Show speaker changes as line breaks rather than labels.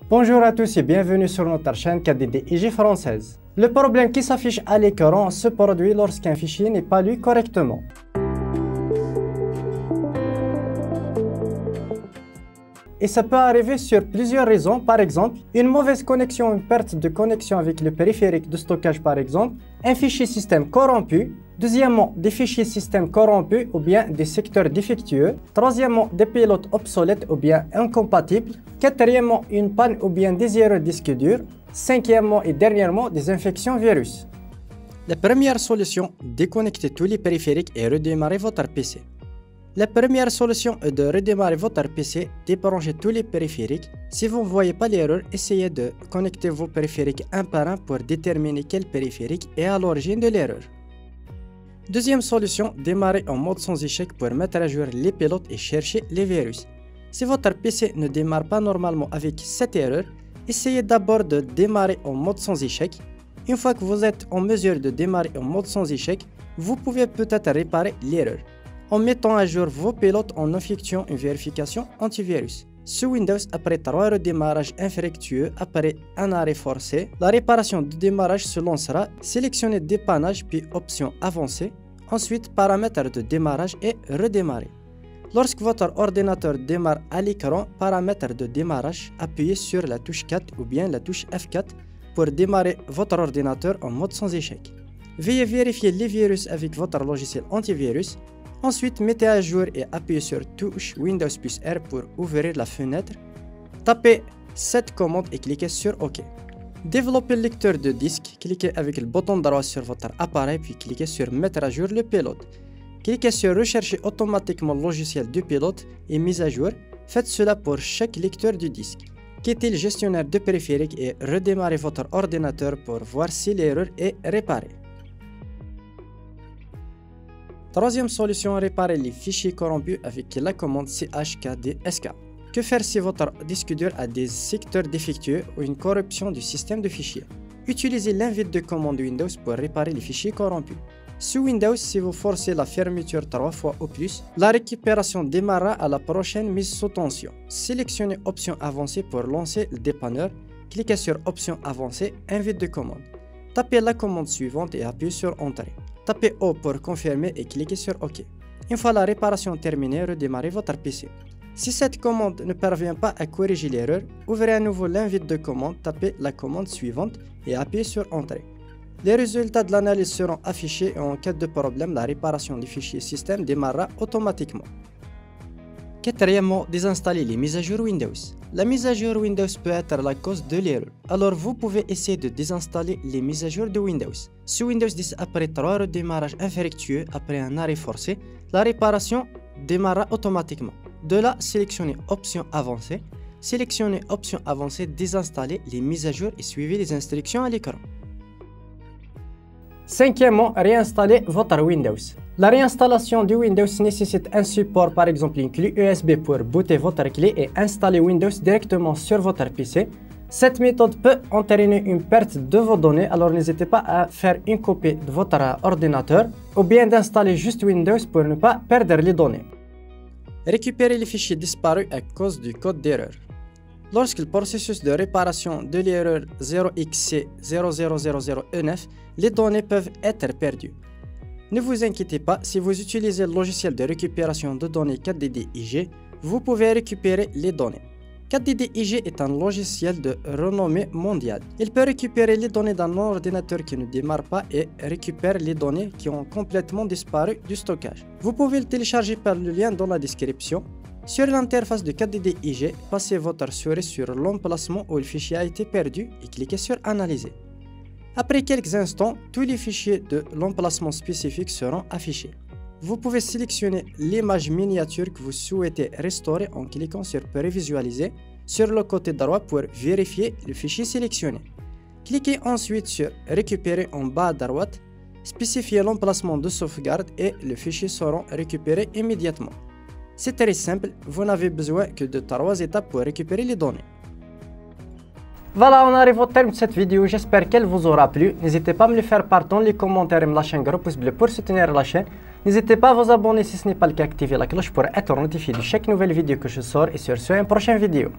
Bonjour à tous et bienvenue sur notre chaîne KDDIG française. Le problème qui s'affiche à l'écran se produit lorsqu'un fichier n'est pas lu correctement. Et ça peut arriver sur plusieurs raisons, par exemple, une mauvaise connexion, une perte de connexion avec le périphérique de stockage par exemple, un fichier système corrompu, deuxièmement, des fichiers système corrompus ou bien des secteurs défectueux, troisièmement, des pilotes obsolètes ou bien incompatibles, quatrièmement, une panne ou bien des erreurs disque dur, cinquièmement et dernièrement, des infections virus. La première solution, déconnecter tous les périphériques et redémarrer votre PC. La première solution est de redémarrer votre PC, débrancher tous les périphériques. Si vous ne voyez pas l'erreur, essayez de connecter vos périphériques un par un pour déterminer quel périphérique est à l'origine de l'erreur. Deuxième solution, démarrer en mode sans échec pour mettre à jour les pilotes et chercher les virus. Si votre PC ne démarre pas normalement avec cette erreur, essayez d'abord de démarrer en mode sans échec. Une fois que vous êtes en mesure de démarrer en mode sans échec, vous pouvez peut-être réparer l'erreur en mettant à jour vos pilotes en effectuant une vérification antivirus. Sous Windows, après 3 redémarrages infructueux, après un arrêt forcé, la réparation de démarrage se lancera. Sélectionnez dépannage puis option avancée, ensuite paramètres de démarrage et redémarrer. Lorsque votre ordinateur démarre à l'écran, paramètres de démarrage, appuyez sur la touche 4 ou bien la touche F4 pour démarrer votre ordinateur en mode sans échec. Veuillez vérifier les virus avec votre logiciel antivirus. Ensuite, mettez à jour et appuyez sur touche Windows plus R pour ouvrir la fenêtre. Tapez cette commande et cliquez sur OK. Développez le lecteur de disque. Cliquez avec le bouton droit sur votre appareil puis cliquez sur Mettre à jour le pilote. Cliquez sur Rechercher automatiquement le logiciel du pilote et mise à jour. Faites cela pour chaque lecteur du disque. Quittez le gestionnaire de périphériques et redémarrez votre ordinateur pour voir si l'erreur est réparée. Troisième solution, réparer les fichiers corrompus avec la commande chkdsk. Que faire si votre disque dur a des secteurs défectueux ou une corruption du système de fichiers? Utilisez l'invite de commande Windows pour réparer les fichiers corrompus. Sous Windows, si vous forcez la fermeture 3 fois ou plus, la récupération démarrera à la prochaine mise sous tension. Sélectionnez Option avancée pour lancer le dépanneur. Cliquez sur Option avancée, invite de commande. Tapez la commande suivante et appuyez sur Entrée. Tapez O pour confirmer et cliquez sur OK. Une fois la réparation terminée, redémarrez votre PC. Si cette commande ne parvient pas à corriger l'erreur, ouvrez à nouveau l'invite de commande, tapez la commande suivante et appuyez sur Entrée. Les résultats de l'analyse seront affichés et en cas de problème, la réparation du fichier système démarrera automatiquement. Quatrièmement, désinstaller les mises à jour Windows. La mise à jour Windows peut être la cause de l'erreur. Alors vous pouvez essayer de désinstaller les mises à jour de Windows. Sous Windows 10, après 3 redémarrages infructueux après un arrêt forcé, la réparation démarrera automatiquement. De là, sélectionnez Option avancée. Sélectionnez Option avancée, désinstaller les mises à jour et suivez les instructions à l'écran. Cinquièmement, réinstaller votre Windows. La réinstallation de Windows nécessite un support, par exemple une clé USB pour booter votre clé et installer Windows directement sur votre PC. Cette méthode peut entraîner une perte de vos données, alors n'hésitez pas à faire une copie de votre ordinateur ou bien d'installer juste Windows pour ne pas perdre les données. Récupérer les fichiers disparus à cause du code d'erreur. Lorsque le processus de réparation de l'erreur 0xC0000E9, les données peuvent être perdues. Ne vous inquiétez pas, si vous utilisez le logiciel de récupération de données KDDIG, vous pouvez récupérer les données. KDDIG est un logiciel de renommée mondiale. Il peut récupérer les données d'un ordinateur qui ne démarre pas et récupère les données qui ont complètement disparu du stockage. Vous pouvez le télécharger par le lien dans la description. Sur l'interface de KDDIG, passez votre souris sur l'emplacement où le fichier a été perdu et cliquez sur Analyser. Après quelques instants, tous les fichiers de l'emplacement spécifique seront affichés. Vous pouvez sélectionner l'image miniature que vous souhaitez restaurer en cliquant sur Prévisualiser sur le côté droit pour vérifier le fichier sélectionné. Cliquez ensuite sur Récupérer en bas à droite, spécifiez l'emplacement de sauvegarde et le fichier sera récupéré immédiatement. C'est très simple, vous n'avez besoin que de 3 étapes pour récupérer les données. Voilà, on arrive au terme de cette vidéo, j'espère qu'elle vous aura plu. N'hésitez pas à me le faire part dans les commentaires et me lâcher un gros pouce bleu pour soutenir la chaîne. N'hésitez pas à vous abonner si ce n'est pas le cas, activer la cloche pour être notifié de chaque nouvelle vidéo que je sors et sur ce, une prochaine vidéo.